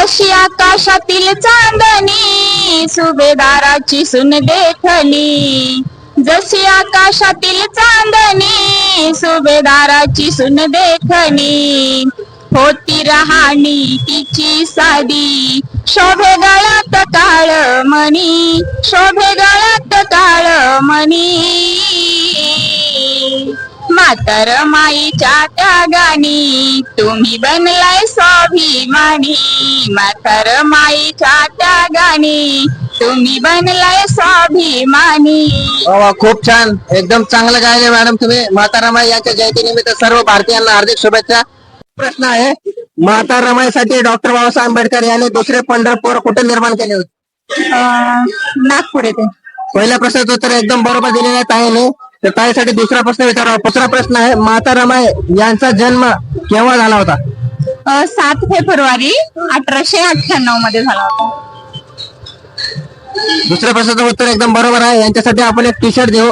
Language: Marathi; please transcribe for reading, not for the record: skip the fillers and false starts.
जशी आकाशातील चांदणी सुभेदाराची सून देखली, जशी आकाशातील चांदणी सुभेदाराची सून देखली, होती रहाणी तिची साधी, शोभे गळ्यात काळ मणी, शोभे गळ्यात काळ मणी. म्हातार माईच्या त्यागानी तुम्ही बनलाय स्वाभिमानी, म्हातार माईच्या त्यागानी तुम्ही बनलाय स्वाभिमानी. वा, खूप छान, एकदम चांगलं गायले मॅडम तुम्ही. माता रमाई यांच्या जयंतीनिमित्त सर्व भारतीयांना हार्दिक शुभेच्छा. प्रश्न आहे, माता रमाईसाठी डॉक्टर बाबासाहेब आंबेडकर यांनी दुसरे पंढरपूर कुठे निर्माण केले होते? नागपूर येथे. पहिल्या प्रश्नाचं उत्तर एकदम बरोबर दिलेलं आहे ताईने. तर ताईसाठी दुसरा प्रश्न विचारावा. दुसरा प्रश्न आहे, माता रमाई यांचा जन्म केव्हा झाला होता? 7 फेब्रुवारी 1898 मध्ये झाला होता. दुसऱ्या प्रश्नाचं उत्तर एकदम बरोबर आहे. यांच्यासाठी आपण एक टी शर्ट देऊ.